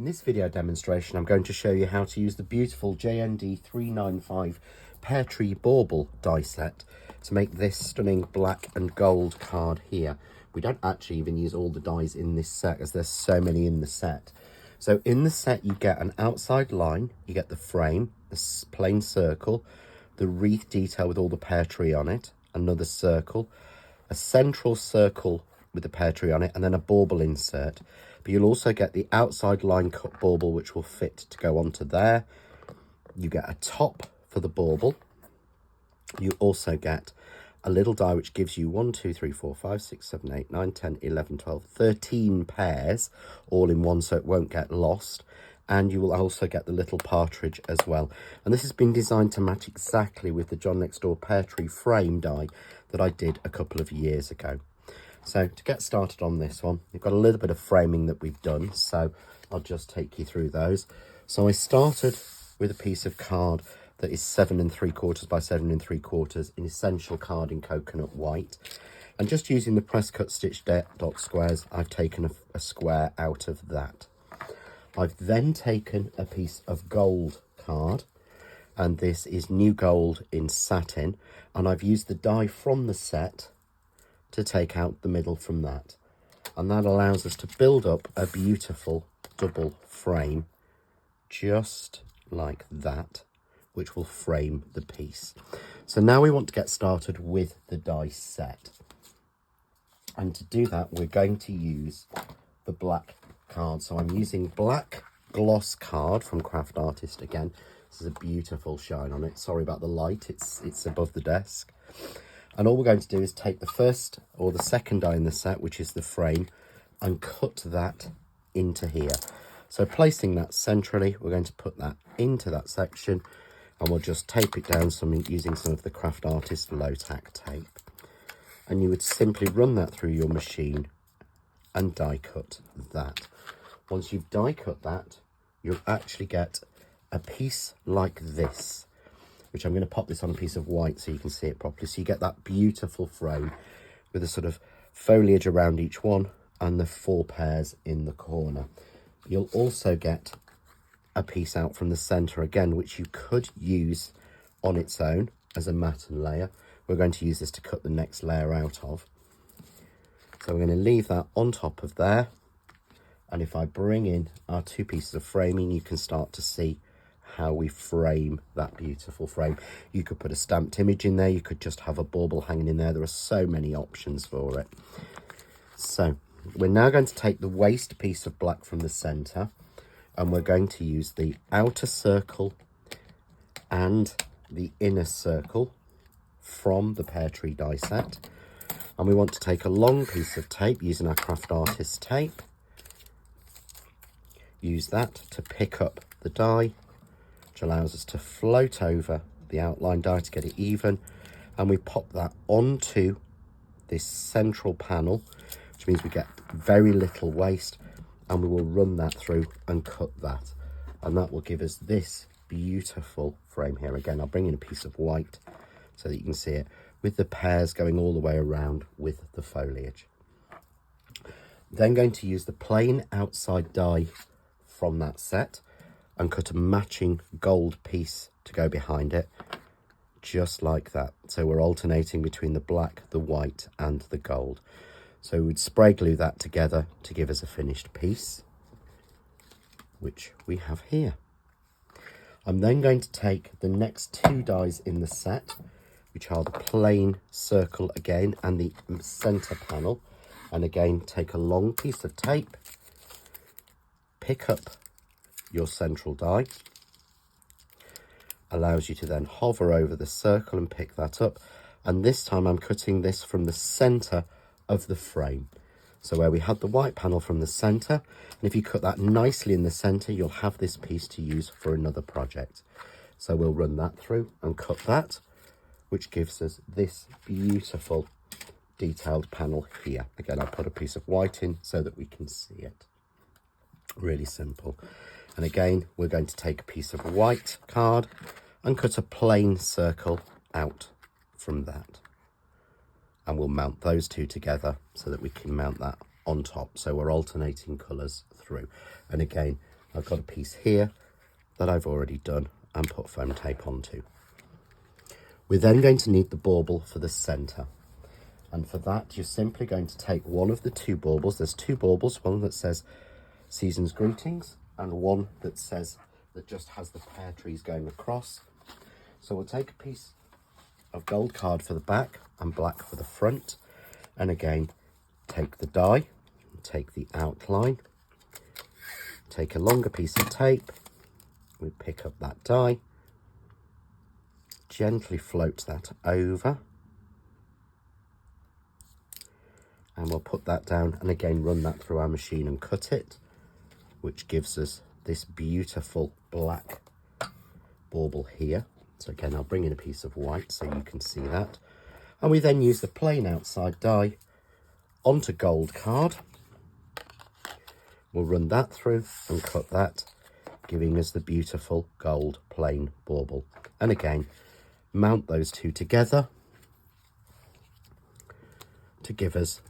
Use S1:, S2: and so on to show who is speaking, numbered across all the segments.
S1: this video demonstration, I'm going to show you how to use the beautiful JND395 Pear Tree Bauble die set to make this stunning black and gold card here. We don't actually even use all the dies in this set as there's so many in the set. So in the set you get an outside line, you get the frame, the plain circle, the wreath detail with all the pear tree on it, another circle, a central circle with the pear tree on it, and then a bauble insert. But you'll also get the outside line cut bauble which will fit to go onto there. You get a top for the bauble. You also get a little die which gives you 1, 2, 3, 4, 5, 6, 7, 8, 9, 10, 11, 12, 13 pairs all in one, so it won't get lost. And you will also get the little partridge as well. And this has been designed to match exactly with the John Next Door Pear Tree frame die that I did a couple of years ago. So to get started on this one, you've got a little bit of framing that we've done, so I'll just take you through those. So I started with a piece of card that is 7 3/4 by 7 3/4 in essential card in coconut white. And just using the press cut stitch dot squares, I've taken a square out of that. I've then taken a piece of gold card, and this is new gold in satin, and I've used the die from the set to take out the middle from that, and that allows us to build up a beautiful double frame just like that, which will frame the piece. So now we want to get started with the die set, and to do that we're going to use the black card. So I'm using black gloss card from Craft Artist again. This is a beautiful shine on it. Sorry about the light, it's above the desk. And all we're going to do is take the first or the second die in the set, which is the frame, and cut that into here. So placing that centrally, we're going to put that into that section, and we'll just tape it down using some of the Craft Artist low tack tape. And you would simply run that through your machine and die cut that. Once you've die cut that, you'll actually get a piece like this, which I'm going to pop this on a piece of white so you can see it properly. So you get that beautiful frame with a sort of foliage around each one and the 4 pairs in the corner. You'll also get a piece out from the center again, which you could use on its own as a matten layer. We're going to use this to cut the next layer out of. So we're going to leave that on top of there. And if I bring in our 2 pieces of framing, you can start to see how we frame that beautiful frame. You could put a stamped image in there. You could just have a bauble hanging in there. There are so many options for it. So we're now going to take the waste piece of black from the center, and we're going to use the outer circle and the inner circle from the Pear Tree die set. And we want to take a long piece of tape using our Craft Artist tape. Use that to pick up the die, which allows us to float over the outline die to get it even. And we pop that onto this central panel, which means we get very little waste, and we will run that through and cut that. And that will give us this beautiful frame here. Again, I'll bring in a piece of white so that you can see it, with the pears going all the way around with the foliage. Then going to use the plain outside die from that set and cut a matching gold piece to go behind it, just like that. So we're alternating between the black, the white and the gold. So we'd spray glue that together to give us a finished piece, which we have here. I'm then going to take the next 2 dies in the set, which are the plain circle again and the center panel, and again take a long piece of tape, pick up your central die, allows you to then hover over the circle and pick that up. And this time I'm cutting this from the center of the frame, so where we had the white panel from the center, and if you cut that nicely in the center, you'll have this piece to use for another project. So we'll run that through and cut that, which gives us this beautiful detailed panel here. Again, I'll put a piece of white in so that we can see it. Really simple. And again, we're going to take a piece of white card and cut a plain circle out from that. And we'll mount those 2 together so that we can mount that on top. So we're alternating colours through. And again, I've got a piece here that I've already done and put foam tape onto. We're then going to need the bauble for the centre. And for that, you're simply going to take one of the two baubles. There's two baubles, one that says Season's Greetings and one that just has the pear trees going across. So we'll take a piece of gold card for the back and black for the front. And again, take the die, take the outline, take a longer piece of tape, we pick up that die, gently float that over, and we'll put that down and again run that through our machine and cut it, which gives us this beautiful black bauble here. So again, I'll bring in a piece of white so you can see that. And we then use the plain outside die onto gold card. We'll run that through and cut that, giving us the beautiful gold plain bauble. And again, mount those two together to give us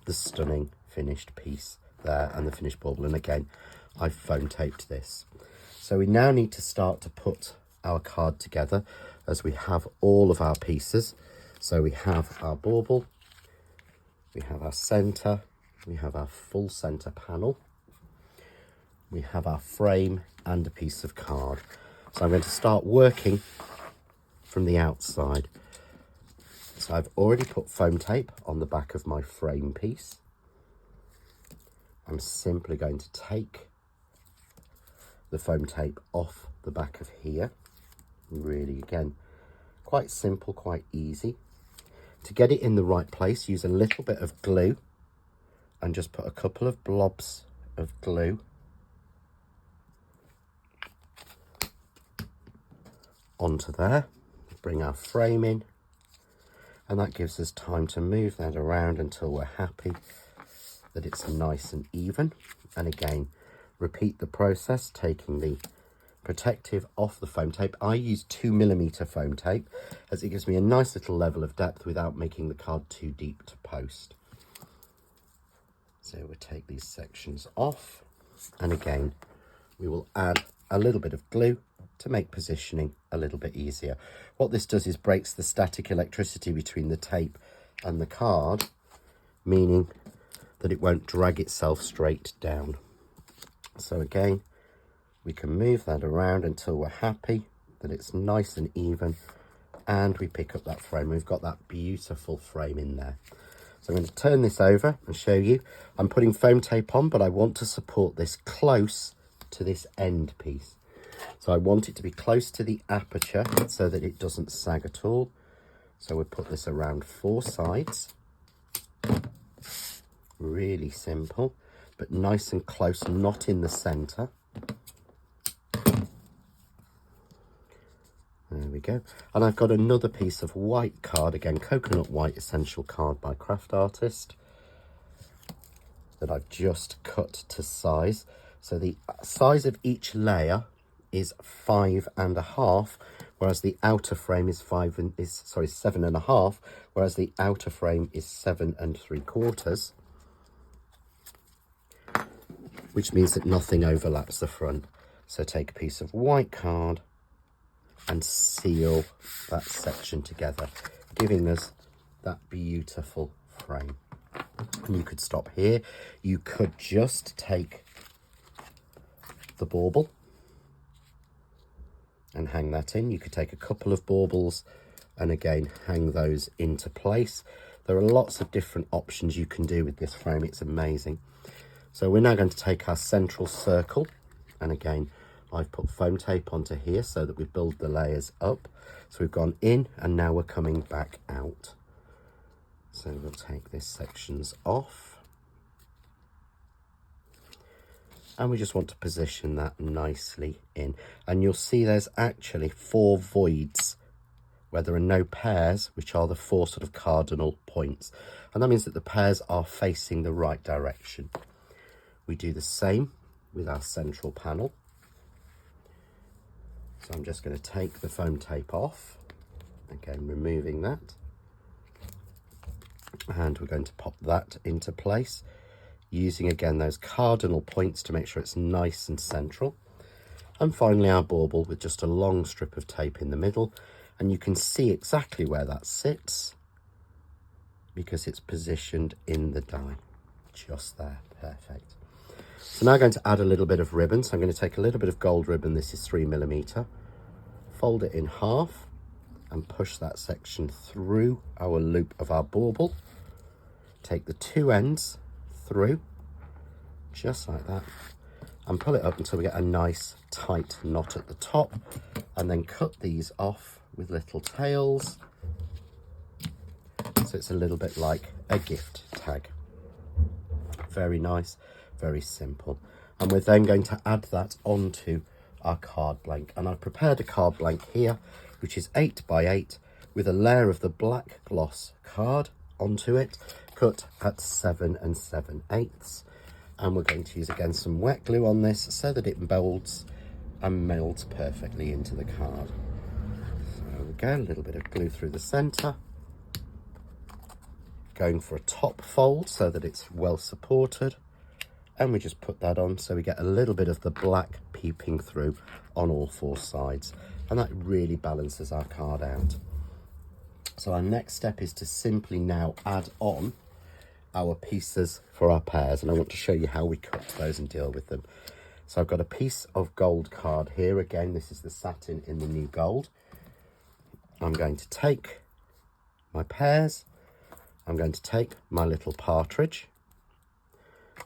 S1: the stunning finished piece there and the finished bauble. And again, I've foam taped this. So we now need to start to put our card together as we have all of our pieces. So we have our bauble, we have our centre, we have our full centre panel, we have our frame and a piece of card. So I'm going to start working from the outside. So I've already put foam tape on the back of my frame piece. I'm simply going to take the foam tape off the back of here. Really, again, quite simple, quite easy. To get it in the right place, use a little bit of glue and just put a couple of blobs of glue onto there. Bring our frame in, and that gives us time to move that around until we're happy that it's nice and even. And again, repeat the process, taking the protective off the foam tape. I use 2mm foam tape as it gives me a nice little level of depth without making the card too deep to post. So we'll take these sections off, and again we will add a little bit of glue to make positioning a little bit easier. What this does is breaks the static electricity between the tape and the card, meaning that it won't drag itself straight down. So again, we can move that around until we're happy that it's nice and even, and we pick up that frame. We've got that beautiful frame in there. So I'm going to turn this over and show you. I'm putting foam tape on, but I want to support this close to this end piece. So I want it to be close to the aperture so that it doesn't sag at all. So we'll put this around 4 sides. Really simple, but nice and close, not in the centre. There we go. And I've got another piece of white card, again, coconut white essential card by Craft Artist, that I've just cut to size. So the size of each layer is 5.5, whereas the outer frame is 7.5, whereas the outer frame is 7.75, which means that nothing overlaps the front. So take a piece of white card and seal that section together, giving us that beautiful frame. And you could stop here. You could just take the bauble and hang that in. You could take a couple of baubles and again hang those into place. There are lots of different options you can do with this frame. It's amazing. So we're now going to take our central circle, and again I've put foam tape onto here so that we build the layers up. So we've gone in and now we're coming back out. So we'll take these sections off, and we just want to position that nicely in. And you'll see there's actually 4 voids where there are no pairs, which are the 4 sort of cardinal points. And that means that the pairs are facing the right direction. We do the same with our central panel. So I'm just going to take the foam tape off, again removing that, and we're going to pop that into place, using again those cardinal points to make sure it's nice and central. And finally our bauble with just a long strip of tape in the middle, and you can see exactly where that sits because it's positioned in the die, just there, perfect. So now I'm going to add a little bit of ribbon. So I'm going to take a little bit of gold ribbon, this is 3mm, fold it in half and push that section through our loop of our bauble. Take the two ends through, just like that, and pull it up until we get a nice tight knot at the top, and then cut these off with little tails, so it's a little bit like a gift tag. Very nice, very simple. And we're then going to add that onto our card blank, and I've prepared a card blank here which is 8 by 8 with a layer of the black gloss card onto it, cut at 7 7/8, and we're going to use again some wet glue on this so that it molds and melds perfectly into the card. So there we go, a little bit of glue through the center, going for a top fold so that it's well supported, and we just put that on so we get a little bit of the black peeping through on all four sides, and that really balances our card out. So our next step is to simply now add on our pieces for our pears, and I want to show you how we cut those and deal with them. So I've got a piece of gold card here. Again, this is the satin in the new gold. I'm going to take my pears, I'm going to take my little partridge,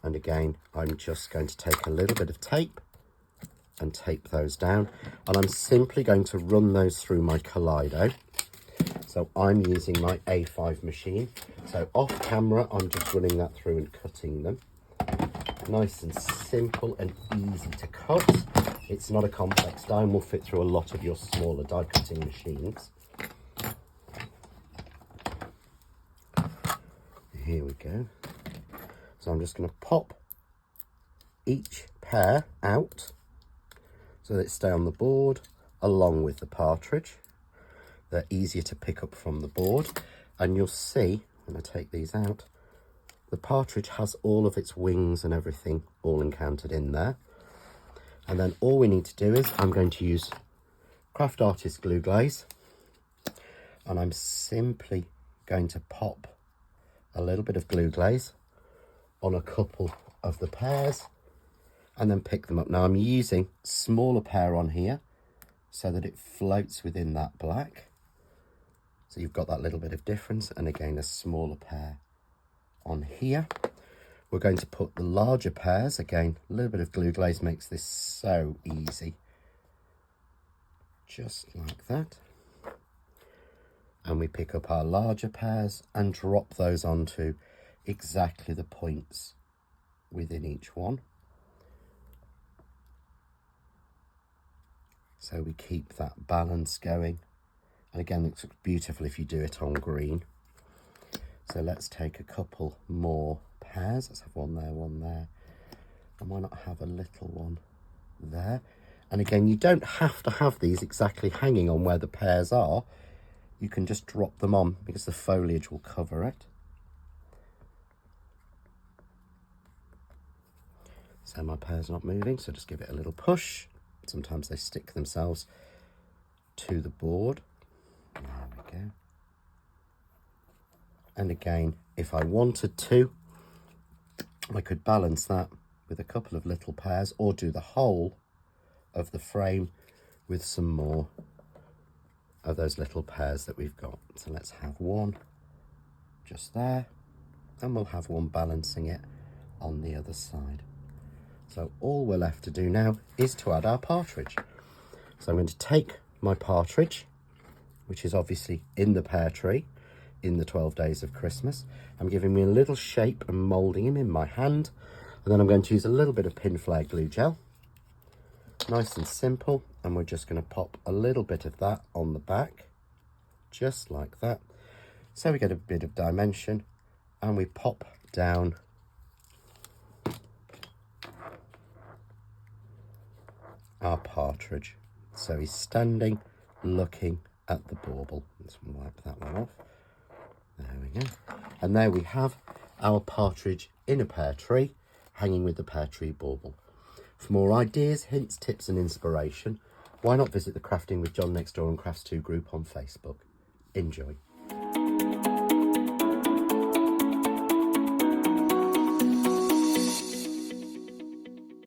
S1: and again I'm just going to take a little bit of tape and tape those down, and I'm simply going to run those through my Kaleido. So I'm using my A5 machine, so off camera I'm just running that through and cutting them. Nice and simple and easy to cut. It's not a complex die and will fit through a lot of your smaller die cutting machines. Here we go. So I'm just going to pop each pear out so that it stay on the board along with the partridge. They're easier to pick up from the board, and you'll see when I take these out, the partridge has all of its wings and everything all encountered in there. And then all we need to do is I'm going to use Craft Artist glue glaze, and I'm simply going to pop a little bit of glue glaze on a couple of the pears and then pick them up. Now I'm using smaller pear on here so that it floats within that black. So you've got that little bit of difference, and again a smaller pear on here. We're going to put the larger pears, again a little bit of glue glaze makes this so easy. Just like that. And we pick up our larger pears and drop those onto exactly the points within each one. So we keep that balance going. And again, it looks beautiful if you do it on green. So let's take a couple more pears. Let's have one there. And why not have a little one there? And again, you don't have to have these exactly hanging on where the pears are. You can just drop them on because the foliage will cover it. So my pear's not moving, so just give it a little push. Sometimes they stick themselves to the board. There we go. And again, if I wanted to, I could balance that with a couple of little pears, or do the whole of the frame with some more of those little pears that we've got. So let's have one just there, and we'll have one balancing it on the other side. So all we're left to do now is to add our partridge. So I'm going to take my partridge, which is obviously in the pear tree in the 12 Days of Christmas. I'm giving me a little shape and moulding him in my hand, and then I'm going to use a little bit of pin flare glue gel. Nice and simple, and we're just going to pop a little bit of that on the back, just like that. So we get a bit of dimension, and we pop down our partridge. So he's standing, looking at the bauble. Let's wipe that one off. There we go. And there we have our partridge in a pear tree, hanging with the pear tree bauble. For more ideas, hints, tips and inspiration, why not visit the Crafting with John Next Door and Crafts 2 group on Facebook. Enjoy.